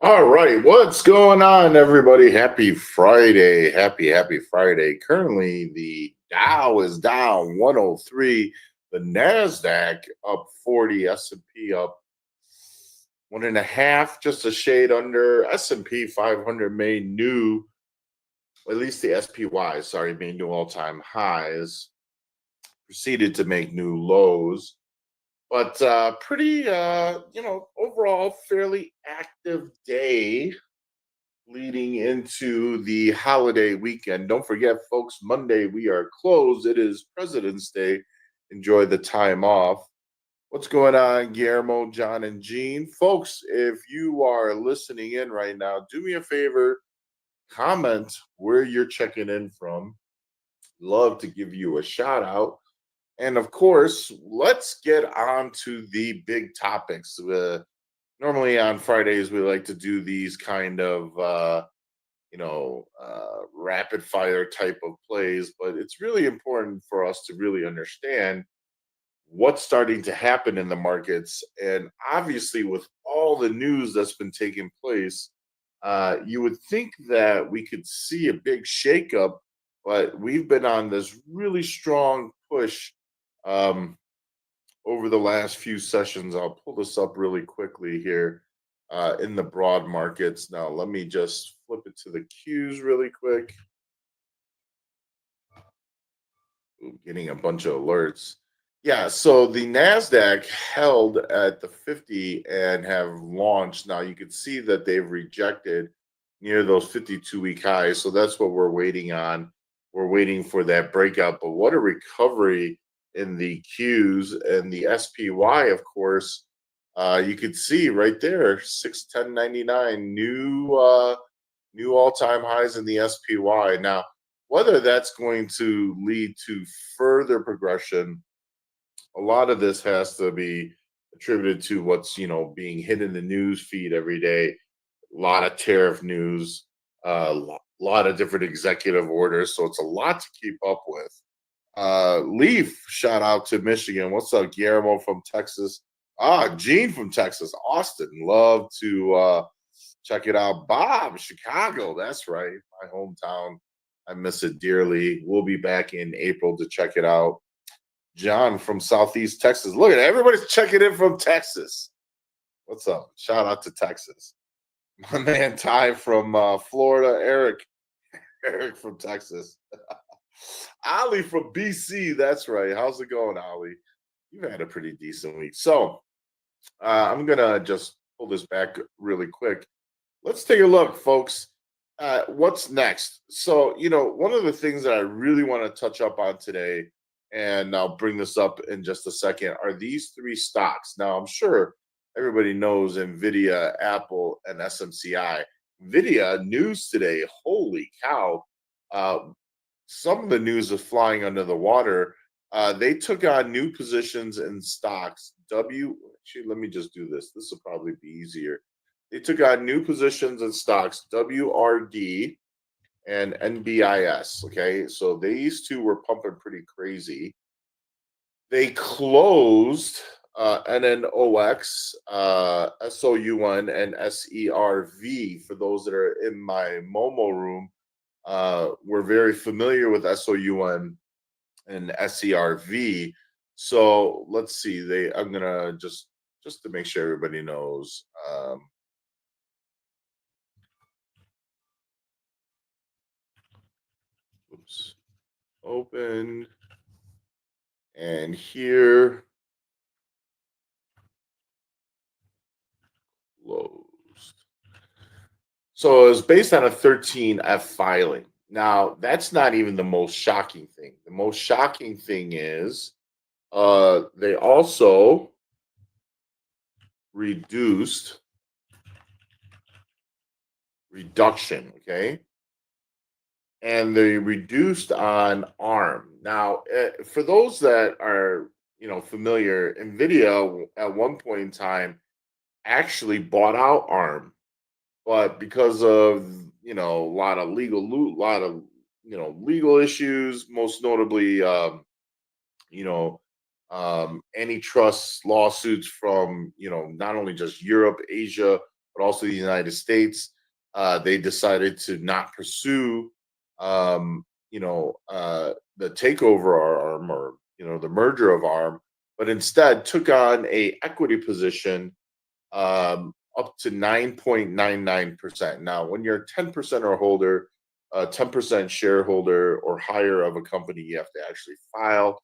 All right, what's going on, everybody? Happy Friday. Happy Friday. Currently, the Dow is down 103, the NASDAQ up 40, S&P up one and a half, just a shade under. S&P 500 made new, at least the SPY, sorry, made new all-time highs, proceeded to make new lows. But pretty, overall, fairly active day leading into the holiday weekend. Don't forget, folks, Monday we are closed. It is President's Day. Enjoy the time off. What's going on, Guillermo, John, and Jean? Folks, if you are listening in right now, do me a favor, comment where you're checking in from. Love to give you a shout out. And of course, let's get on to the big topics. Normally on Fridays, we like to do these kind of rapid fire type of plays, but it's really important for us to really understand what's starting to happen in the markets. And obviously, with all the news that's been taking place, you would think that we could see a big shakeup, but we've been on this really strong push um, over the last few sessions. I'll pull this up really quickly here in the broad markets. Now, let me just flip it to the Qs really quick. Ooh, getting a bunch of alerts. Yeah, so the NASDAQ held at the 50 and have launched. Now, you can see that they've rejected near those 52-week highs. So that's what we're waiting on. We're waiting for that breakout. But what a recovery in the Qs and the SPY, of course. You could see right there, 610.99, new all-time highs in the SPY. Now, whether that's going to lead to further progression, a lot of this has to be attributed to what's being hit in the news feed every day. A lot of tariff news, a lot of different executive orders, so it's a lot to keep up with. Leaf, shout out to Michigan. What's up, Guillermo from Texas? Gene from Texas, Austin. Love to check it out. Bob, Chicago. That's right, my hometown. I miss it dearly. We'll be back in April to check it out. John from Southeast Texas. Look at everybody's checking in from Texas. What's up? Shout out to Texas. My man Ty from Florida. Eric from Texas. Ali from BC. That's right. How's it going, Ali? You've had a pretty decent week. So I'm gonna just pull this back really quick. Let's take a look, folks. What's next? So, one of the things that I really want to touch up on today, and I'll bring this up in just a second, are these three stocks. Now, I'm sure everybody knows NVIDIA, Apple, and SMCI. NVIDIA news today, holy cow. Some of the news is flying under the water. They took on new positions in stocks. Actually, let me just do this. This will probably be easier. They took on new positions in stocks, WRD and NBIS. Okay, so these two were pumping pretty crazy. They closed NNOX, SOUN, and SERV. For those that are in my Momo room, we're very familiar with SOUN and SERV. So let's see. I'm gonna just to make sure everybody knows. Oops. Open. And here, closed. So it's based on a 13F filing. Now, that's not even the most shocking thing. The most shocking thing is they also reduction, okay? And they reduced on ARM. Now, for those that are familiar, NVIDIA at one point in time actually bought out ARM, but because of a lot of legal issues, most notably antitrust lawsuits from not only just Europe, Asia, but also the United States. They decided to not pursue, the takeover arm, or the merger of arm, but instead took on a equity position, up to 9.99%. Now, when you're a 10% or holder, 10% shareholder or higher of a company, you have to actually file.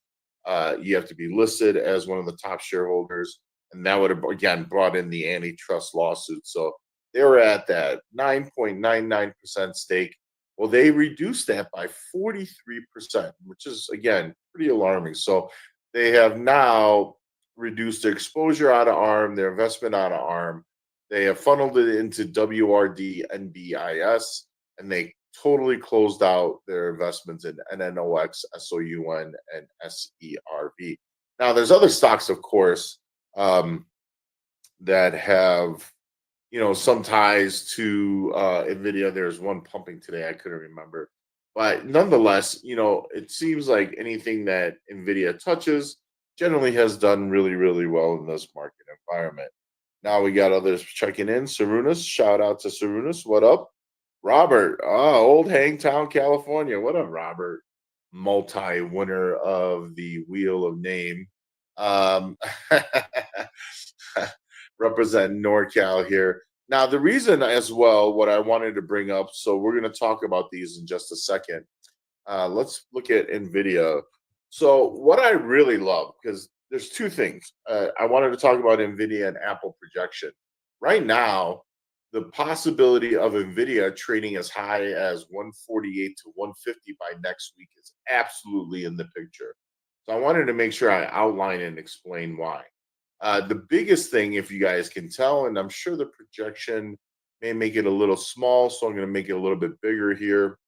You have to be listed as one of the top shareholders. And that would have, again, brought in the antitrust lawsuit. So they were at that 9.99% stake. Well, they reduced that by 43%, which is, again, pretty alarming. So they have now reduced their exposure out of ARM, their investment out of ARM. They have funneled it into WRD NBIS, and they totally closed out their investments in NNOX, SOUN, and SERV. Now, there's other stocks, of course, that have some ties to Nvidia. There's one pumping today, I couldn't remember, but nonetheless, it seems like anything that Nvidia touches generally has done really, really well in this market environment. Now we got others checking in. Sarunas, shout out to Sarunas. What up? Robert, old Hangtown, California. What up, Robert? Multi-winner of the Wheel of Name. Um, represent NorCal here. Now, the reason as well, what I wanted to bring up, so we're going to talk about these in just a second. Let's look at NVIDIA. So, what I really love, because there's two things. I wanted to talk about NVIDIA and Apple projection. Right now, the possibility of NVIDIA trading as high as 148 to 150 by next week is absolutely in the picture. So, I wanted to make sure I outline and explain why. The biggest thing, if you guys can tell, and I'm sure the projection may make it a little small, so I'm going to make it a little bit bigger here.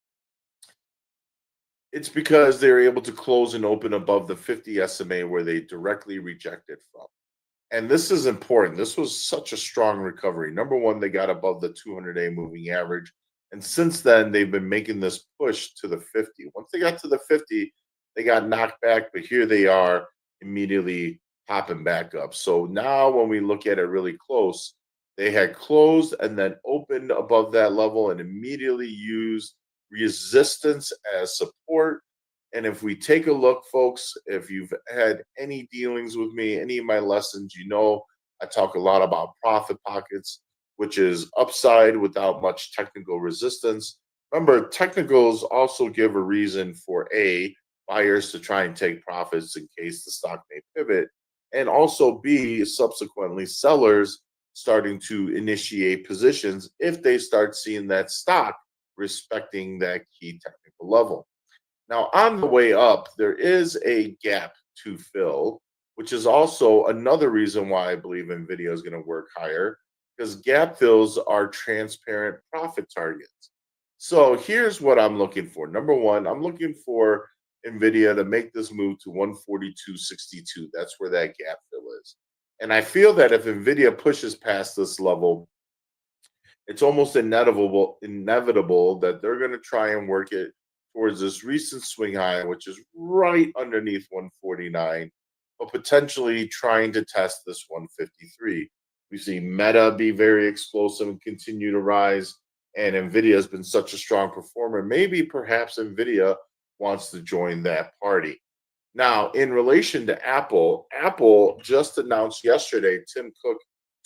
It's because they're able to close and open above the 50 SMA where they directly rejected from. And this is important. This was such a strong recovery. Number one, they got above the 200-day moving average. And since then, they've been making this push to the 50. Once they got to the 50, they got knocked back, but here they are immediately popping back up. So now when we look at it really close, they had closed and then opened above that level and immediately used resistance as support. And if we take a look, folks, if you've had any dealings with me, any of my lessons, I talk a lot about profit pockets, which is upside without much technical resistance. Remember, technicals also give a reason for buyers to try and take profits in case the stock may pivot, and also B, subsequently sellers starting to initiate positions if they start seeing that stock respecting that key technical level. Now, on the way up, there is a gap to fill, which is also another reason why I believe NVIDIA is going to work higher, because gap fills are transparent profit targets. So here's what I'm looking for. Number one, I'm looking for NVIDIA to make this move to 142.62. That's where that gap fill is. And I feel that if NVIDIA pushes past this level, it's almost inevitable that they're going to try and work it towards this recent swing high, which is right underneath 149, but potentially trying to test this 153. We see Meta be very explosive and continue to rise, and Nvidia has been such a strong performer. Maybe perhaps Nvidia wants to join that party. Now, in relation to Apple, Apple just announced yesterday, Tim Cook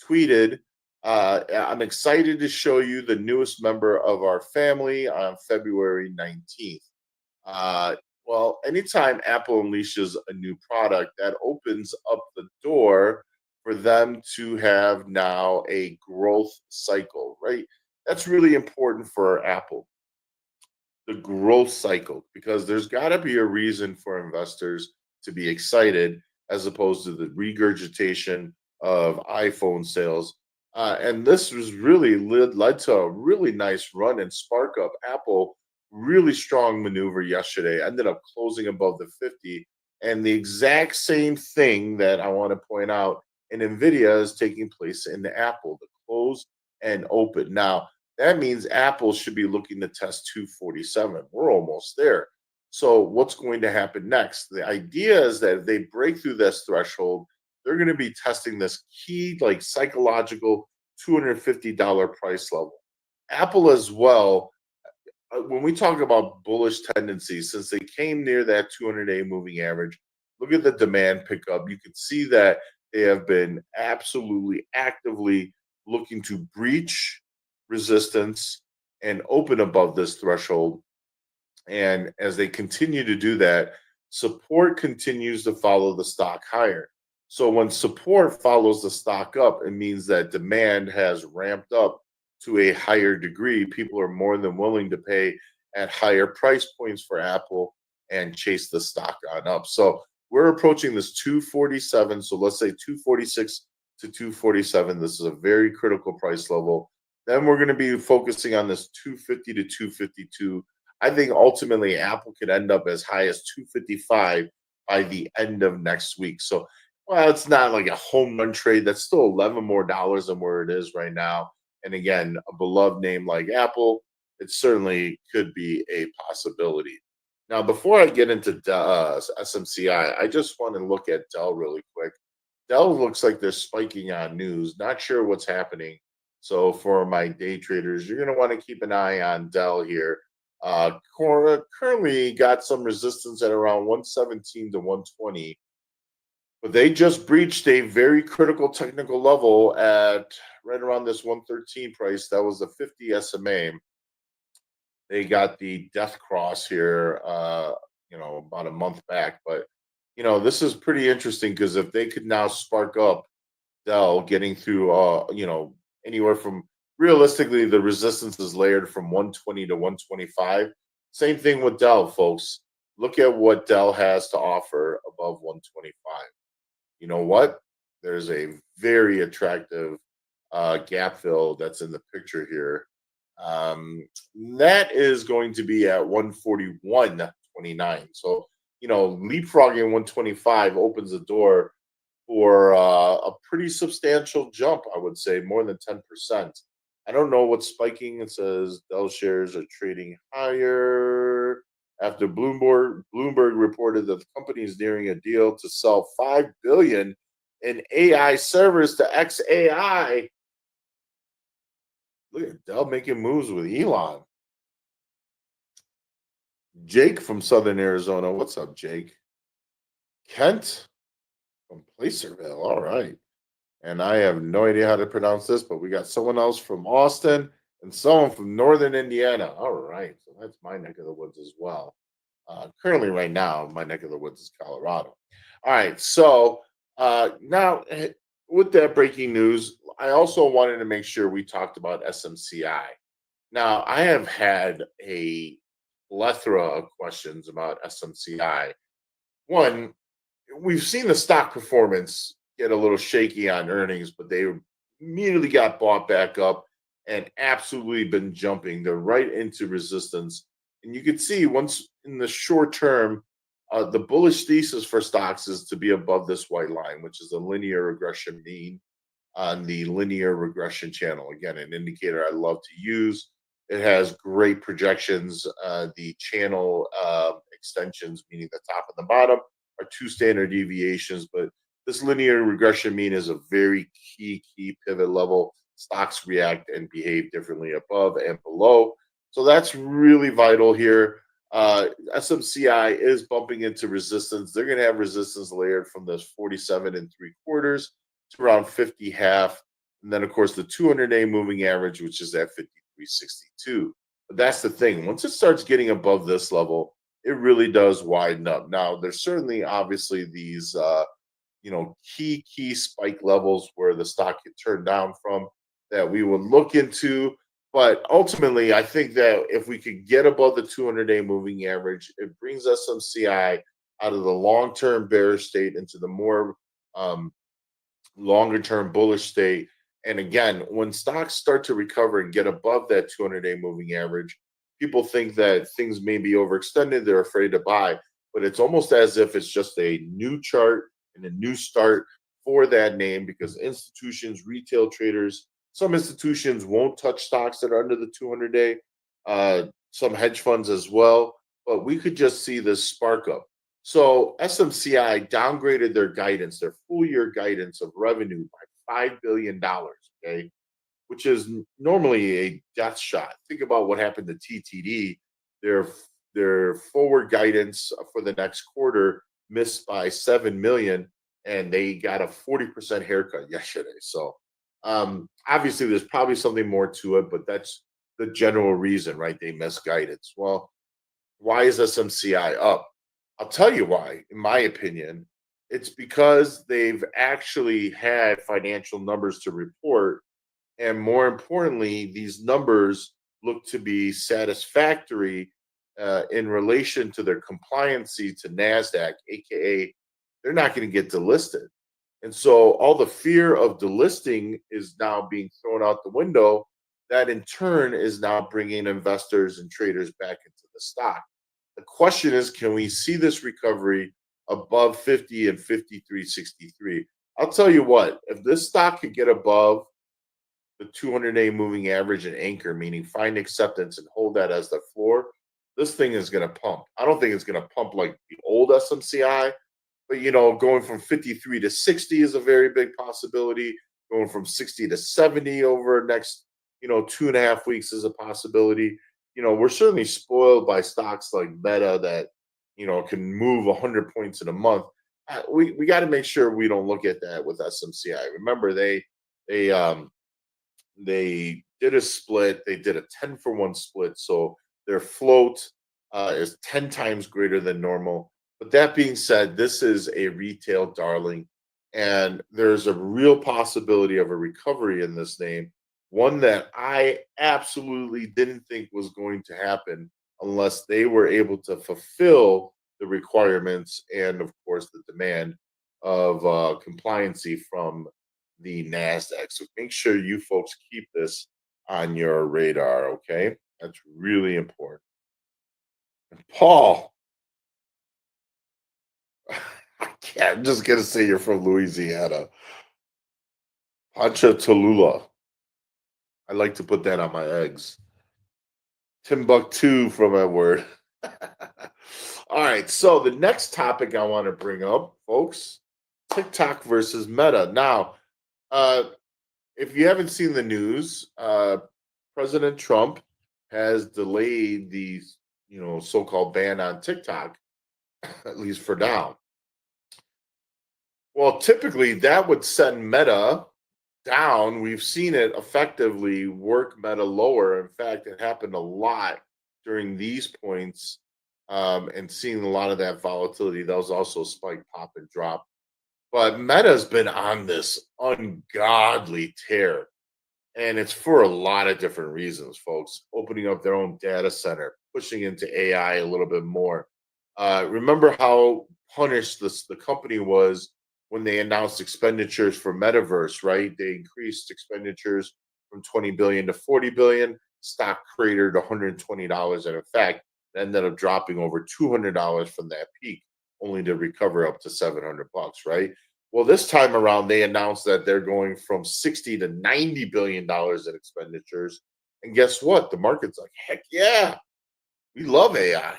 tweeted, I'm excited to show you the newest member of our family on February 19th. Well, anytime Apple unleashes a new product, that opens up the door for them to have now a growth cycle, right? That's really important for Apple, the growth cycle, because there's got to be a reason for investors to be excited as opposed to the regurgitation of iPhone sales. And this was really led to a really nice run and spark up. Apple, really strong maneuver yesterday, ended up closing above the 50. And the exact same thing that I want to point out in NVIDIA is taking place in the Apple, the close and open. Now, that means Apple should be looking to test 247. We're almost there. So what's going to happen next? The idea is that if they break through this threshold, they're going to be testing this key, like psychological $250 price level. Apple as well, when we talk about bullish tendencies, since they came near that 200-day moving average, look at the demand pickup. You can see that they have been absolutely actively looking to breach resistance and open above this threshold. And as they continue to do that, support continues to follow the stock higher. So when support follows the stock up, it means that demand has ramped up to a higher degree. People are more than willing to pay at higher price points for Apple and chase the stock on up. So we're approaching this 247. So let's say 246 to 247. This is a very critical price level. Then we're going to be focusing on this 250 to 252. I think ultimately Apple could end up as high as 255 by the end of next week. So, well, it's not like a home run trade. That's still 11 more dollars than where it is right now. And again, a beloved name like Apple, it certainly could be a possibility. Now, before I get into SMCI, I just want to look at Dell really quick. Dell looks like they're spiking on news. Not sure what's happening. So for my day traders, you're going to want to keep an eye on Dell here. Currently got some resistance at around 117 to 120, but they just breached a very critical technical level at right around this 113 price. That was the 50 SMA. They got the death cross here, about a month back. But this is pretty interesting because if they could now spark up Dell getting through, anywhere from realistically, the resistance is layered from 120 to 125. Same thing with Dell, folks. Look at what Dell has to offer above 125. You know what? There's a very attractive gap fill that's in the picture here. Um, that is going to be at 141.29. So, leapfrogging 125 opens the door for a pretty substantial jump, I would say, more than 10%. I don't know what's spiking. It says Dell shares are trading higher after Bloomberg reported that the company is nearing a deal to sell 5 billion in AI servers to XAI. Look at Dell making moves with Elon. Jake from Southern Arizona. What's up, Jake? Kent from Placerville. All right. And I have no idea how to pronounce this, but we got someone else from Austin and someone from Northern Indiana. All right. So that's my neck of the woods as well. Currently, right now, my neck of the woods is Colorado. All right. So now, with that breaking news, I also wanted to make sure we talked about SMCI. Now, I have had a plethora of questions about SMCI. One, we've seen the stock performance get a little shaky on earnings, but they immediately got bought back up and absolutely been jumping. They're right into resistance. And you can see once in the short term, the bullish thesis for stocks is to be above this white line, which is a linear regression mean on the linear regression channel. Again, an indicator I love to use. It has great projections. The channel extensions, meaning the top and the bottom, are two standard deviations, but this linear regression mean is a very key pivot level. Stocks react and behave differently above and below. So that's really vital here. SMCI is bumping into resistance. They're going to have resistance layered from this 47 and 3/4 to around 50 half. And then, of course, the 200-day moving average, which is at 53.62. But that's the thing. Once it starts getting above this level, it really does widen up. Now, there's certainly obviously these key spike levels where the stock could turn down from that we would look into. But ultimately, I think that if we could get above the 200-day moving average, it brings us some CI out of the long-term bearish state into the more longer-term bullish state. And again, when stocks start to recover and get above that 200-day moving average, people think that things may be overextended. They're afraid to buy, but it's almost as if it's just a new chart and a new start for that name because institutions, retail traders, some institutions won't touch stocks that are under the 200-day, some hedge funds as well, but we could just see this spark up. So SMCI downgraded their guidance, their full year guidance of revenue by $5 billion. Okay. which is normally a death shot. Think about what happened to TTD. Their their forward guidance for the next quarter missed by 7 million, and they got a 40% haircut yesterday. So obviously, there's probably something more to it, but that's the general reason, right? They missed guidance. Well, why is SMCI up? I'll tell you why, in my opinion. It's because they've actually had financial numbers to report. And more importantly, these numbers look to be satisfactory in relation to their compliancy to NASDAQ, AKA, they're not going to get delisted. And so all the fear of delisting is now being thrown out the window. That in turn is now bringing investors and traders back into the stock. The question is, can we see this recovery above 50 and 53.63? I'll tell you what, if this stock could get above the 200-day moving average and anchor, meaning find acceptance and hold that as the floor, this thing is going to pump. I don't think it's going to pump like the old SMCI, but going from 53 to 60 is a very big possibility. Going from 60 to 70 over next, 2.5 weeks is a possibility. We're certainly spoiled by stocks like Meta that, can move 100 points in a month. We got to make sure we don't look at that with SMCI. Remember, they did a split. They did a 10-for-1 split. So their float is 10 times greater than normal. But that being said, this is a retail darling, and there's a real possibility of a recovery in this name, one that I absolutely didn't think was going to happen unless they were able to fulfill the requirements and, of course, the demand of compliancy from the NASDAQ. So make sure you folks keep this on your radar, okay? That's really important. Paul, I'm just gonna say you're from Louisiana. Pancha Tallulah. I like to put that on my eggs. Timbuktu from Edward. All right, so the next topic I want to bring up, folks, TikTok versus Meta. Now, uh, if you haven't seen the news, President Trump has delayed the so-called ban on TikTok, at least for now. Well, typically that would send Meta down. We've seen it effectively work Meta lower. In fact, it happened a lot during these points, and seeing a lot of that volatility. That was also spike, pop, and drop. But Meta's been on this ungodly tear. And it's for a lot of different reasons, folks. Opening up their own data center, pushing into AI a little bit more. Remember how punished the company was when they announced expenditures for metaverse, right? They increased expenditures from 20 billion to 40 billion. Stock cratered $120, and in fact, it ended up dropping over $200 from that peak, only to recover up to 700 bucks, right? Well, this time around, they announced that they're going from 60 to 90 billion dollars in expenditures. And guess what? The market's like, heck yeah, we love AI.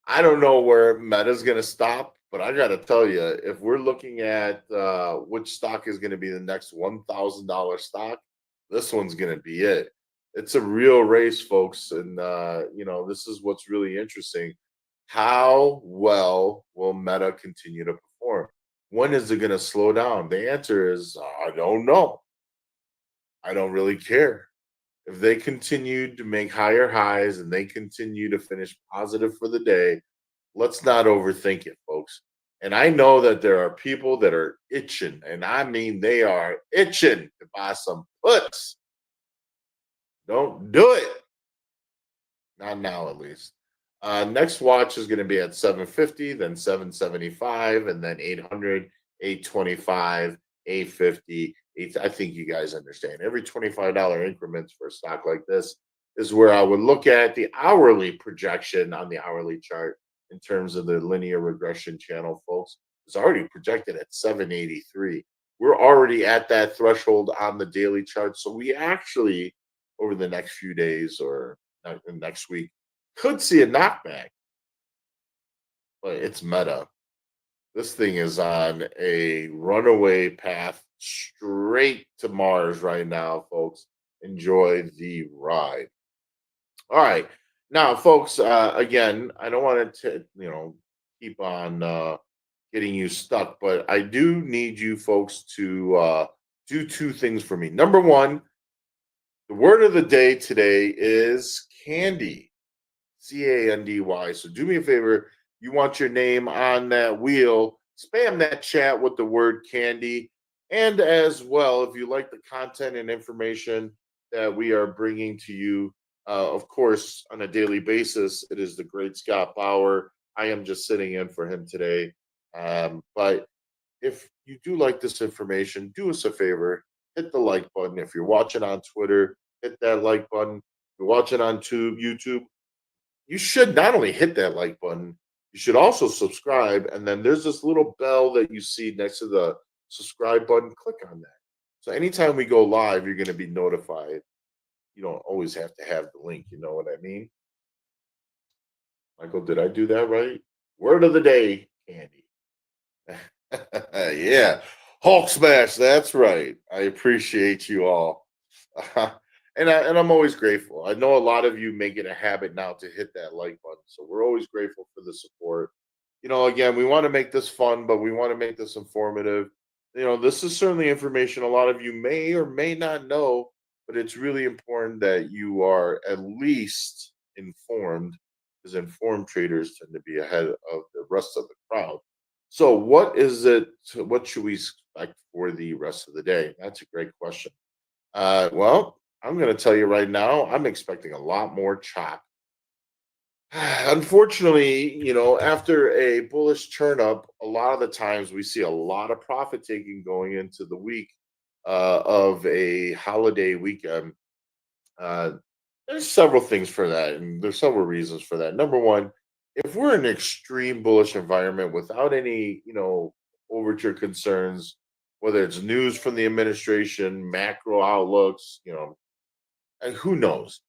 I don't know where Meta's going to stop, but I got to tell you, if we're looking at which stock is going to be the next $1,000 stock, this one's going to be it. It's a real race, folks. And, this is what's really interesting. How well will Meta continue to perform? When is it going to slow down? The answer is I don't know. I don't really care. If they continue to make higher highs and they continue to finish positive for the day, let's not overthink it, folks. And I know that there are people that are itching, and I mean they are itching to buy some puts. Don't do it. Not now, at least. Next watch is going to be at 750, then 775, and then 800, 825, 850. I think you guys understand. Every $25 increments for a stock like this is where I would look at the hourly projection on the hourly chart in terms of the linear regression channel, folks. It's already projected at 783. We're already at that threshold on the daily chart. So we actually, over the next few days or next week, could see a knockback, but it's Meta. This thing is on a runaway path straight to Mars right now, folks. Enjoy the ride. All right. Now, folks, again, I don't want to, keep on getting you stuck, but I do need you folks to do two things for me. Number one, the word of the day today is candy. Candy. So do me a favor. You want your name on that wheel, spam that chat with the word candy. And as well, if you like the content and information that we are bringing to you, of course, on a daily basis, it is the great Scott Bauer. I am just sitting in for him today. But if you do like this information, do us a favor, hit the like button. If you're watching on Twitter, hit that like button. If you're watching on YouTube, you should not only hit that like button, you should also subscribe. And then there's this little bell that you see next to the subscribe button. Click on that. So anytime we go live, you're going to be notified. You don't always have to have the link. You know what I mean? Michael, did I do that right? Word of the day, candy. Yeah. Hulk smash. That's right. I appreciate you all. And I'm always grateful. I know a lot of you make it a habit now to hit that like button. So we're always grateful for the support. Again, we want to make this fun, but we want to make this informative. This is certainly information a lot of you may or may not know, but it's really important that you are at least informed, because informed traders tend to be ahead of the rest of the crowd. So, what is it? What should we expect for the rest of the day? That's a great question. Well, I'm going to tell you right now, I'm expecting a lot more chop. Unfortunately, after a bullish turn up, a lot of the times we see a lot of profit taking going into the week of a holiday weekend. Uh, there's several things for that, and there's several reasons for that. Number one, if we're in an extreme bullish environment without any, overture concerns, whether it's news from the administration, macro outlooks, and who knows?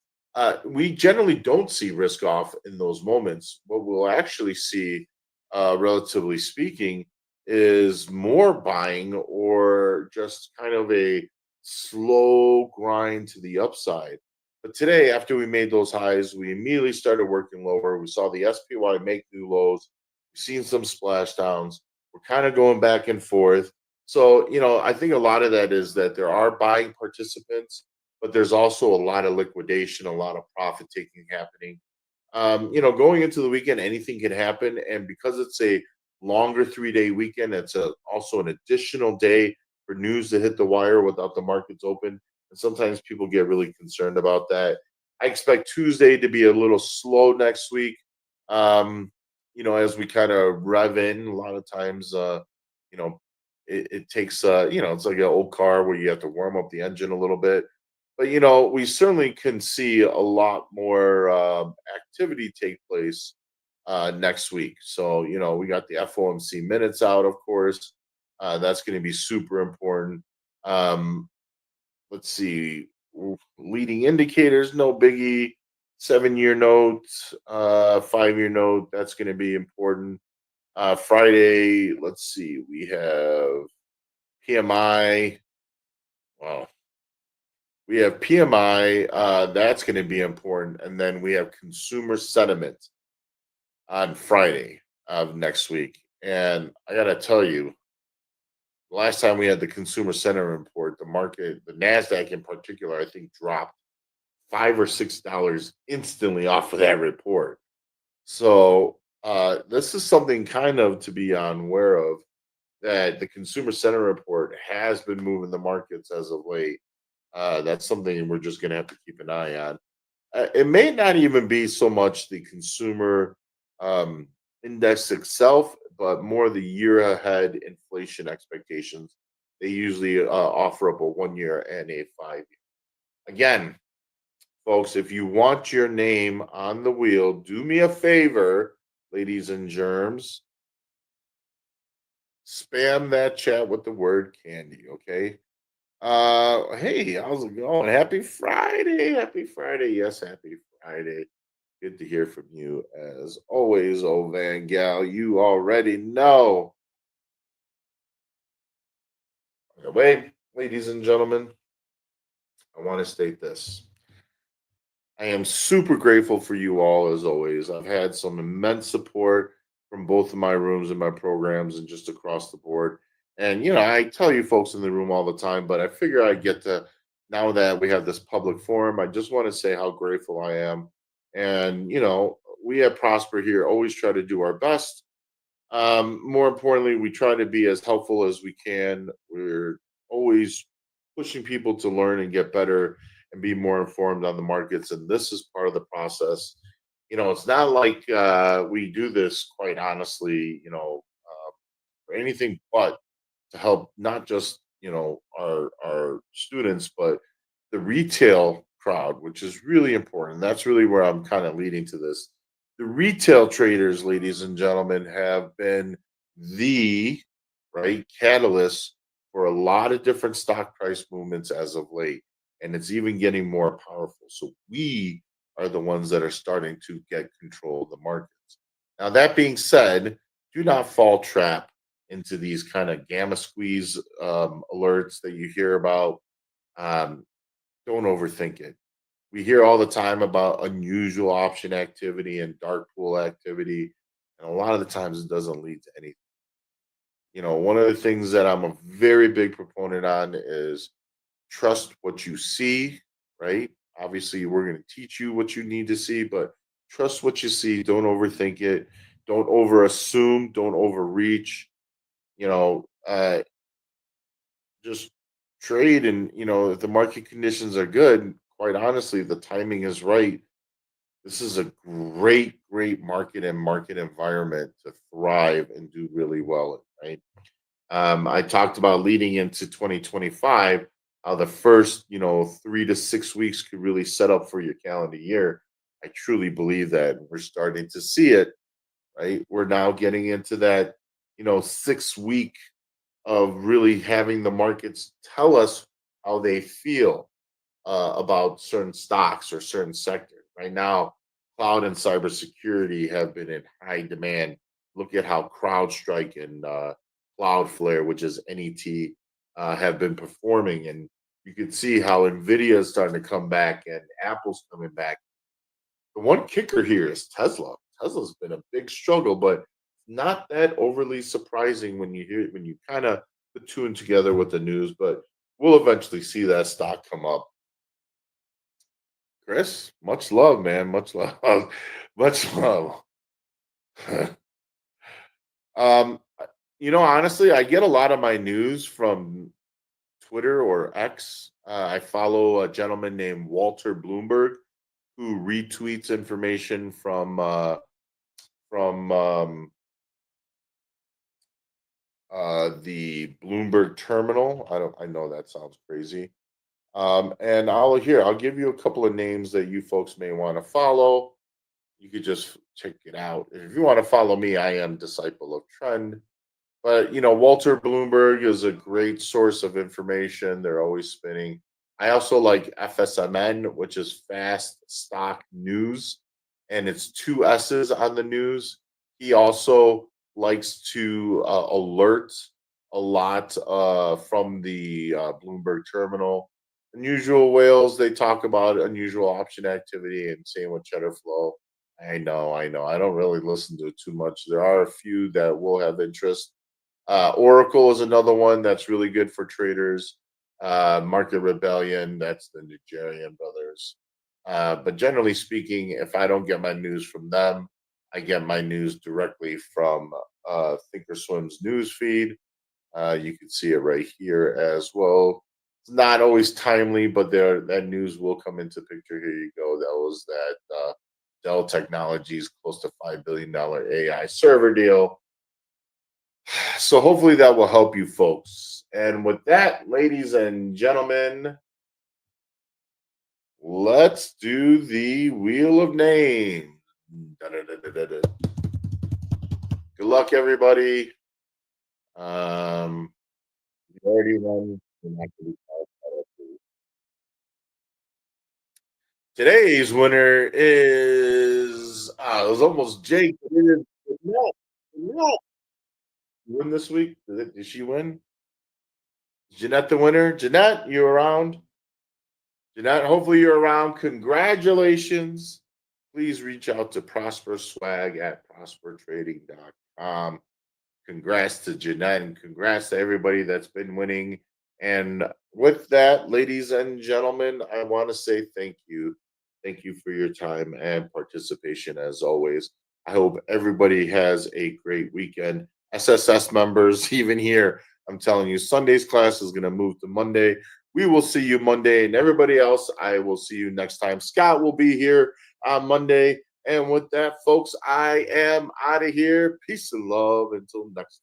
We generally don't see risk off in those moments. What we'll actually see, relatively speaking, is more buying or just kind of a slow grind to the upside. But today, after we made those highs, we immediately started working lower. We saw the SPY make new lows. We've seen some splash downs. We're kind of going back and forth. So, I think a lot of that is that there are buying participants, but there's also a lot of liquidation, a lot of profit taking happening. Going into the weekend, anything can happen, and because it's a longer 3-day weekend, it's also an additional day for news to hit the wire without the markets open. And sometimes people get really concerned about that. I expect Tuesday to be a little slow next week. As we kind of rev in, a lot of times, you know, it takes, it's like an old car where you have to warm up the engine a little bit. But we certainly can see a lot more activity take place next week. So we got the FOMC minutes out, of course. That's going to be super important. Um, let's see, leading indicators, no biggie. 7-year note, 5-year note. That's going to be important. Friday, let's see, we have PMI. Wow. We have PMI, that's going to be important. And then we have consumer sentiment on Friday of next week. And I got to tell you, last time we had the consumer sentiment report, the market, the NASDAQ in particular, I think dropped $5 or $6 instantly off of that report. So this is something kind of to be unaware of, that the consumer sentiment report has been moving the markets as of late. That's something we're just going to have to keep an eye on. It may not even be so much the consumer um, index itself, but more the year ahead inflation expectations. They usually offer up a 1 year and a 5 year. Again, folks, if you want your name on the wheel, do me a favor, ladies and germs, spam that chat with the word candy, okay? Hey, how's it going? Happy Friday. Happy Friday. Yes, happy Friday. Good to hear from you as always, old Van Gal. You already know. Away, ladies and gentlemen, I want to state this. I am super grateful for you all as always. I've had some immense support from both of my rooms and my programs and just across the board. And I tell you folks in the room all the time, but I figure I get to now that we have this public forum, I just want to say how grateful I am. And we at Prosper here always try to do our best. More importantly, we try to be as helpful as we can. We're always pushing people to learn and get better and be more informed on the markets. And this is part of the process. It's not like we do this, quite honestly, for anything but to help not just our students, but the retail crowd, which is really important. That's really where I'm kind of leading to this. The retail traders, ladies and gentlemen, have been the right catalyst for a lot of different stock price movements as of late, and it's even getting more powerful. So we are the ones that are starting to get control of the markets. Now, that being said, do not fall trap into these kind of gamma squeeze alerts that you hear about. Um, don't overthink it. We hear all the time about unusual option activity and dark pool activity, and a lot of the times it doesn't lead to anything. One of the things that I'm a very big proponent on is trust what you see, right? Obviously, we're going to teach you what you need to see, but trust what you see. Don't overthink it. Don't over assume. Don't overreach. You know, just trade, and if the market conditions are good, quite honestly, the timing is right. This is a great market and market environment to thrive and do really well in, right? I talked about leading into 2025, how the first 3 to 6 weeks could really set up for your calendar year. I truly believe that we're starting to see it, right? We're now getting into that 6 week of really having the markets tell us how they feel about certain stocks or certain sectors. Right now, cloud and cybersecurity have been in high demand. Look at how CrowdStrike and Cloudflare, which is NET, have been performing, and you can see how Nvidia is starting to come back and Apple's coming back. The one kicker here is Tesla. Tesla's been a big struggle, but not that overly surprising when you kind of put two and together with the news. But we'll eventually see that stock come up. Chris, much love, man. Much love. Much love. Honestly, I get a lot of my news from Twitter or X. I follow a gentleman named Walter Bloomberg who retweets information from the Bloomberg terminal. I know that sounds crazy. And I'll give you a couple of names that you folks may want to follow. You could just check it out. If you want to follow me, I am Disciple of Trend. But Walter Bloomberg is a great source of information. They're always spinning. I also like FSMN, which is Fast Stock News, and it's two S's on the news. He also likes to alert a lot from the Bloomberg terminal. Unusual whales, they talk about unusual option activity, and same with Cheddar Flow. I know. I don't really listen to it too much. There are a few that will have interest. Oracle is another one that's really good for traders. Market Rebellion, that's the Nigerian brothers. But generally speaking, if I don't get my news from them, I get my news directly from Thinkorswim's news feed. You can see it right here as well. It's not always timely, but that news will come into picture. Here you go. That was that Dell Technologies close to $5 billion AI server deal. So hopefully that will help you folks. And with that, ladies and gentlemen, let's do the wheel of names. Da-da-da-da-da-da. Good luck, everybody. You already won. You're not gonna be qualified. Today's winner is it was almost Jake. But it is Jeanette. Jeanette. Win this week? Did she win? Jeanette the winner. Jeanette, you around? Jeanette, hopefully you're around. Congratulations. Please reach out to Prosper Swag at prospertrading.com. Congrats to Jeanette and congrats to everybody that's been winning. And with that, ladies and gentlemen, I want to say thank you. Thank you for your time and participation as always. I hope everybody has a great weekend. SSS members, even here, I'm telling you, Sunday's class is going to move to Monday. We will see you Monday. And everybody else, I will see you next time. Scott will be here on Monday. And with that, folks, I am out of here. Peace and love until next time.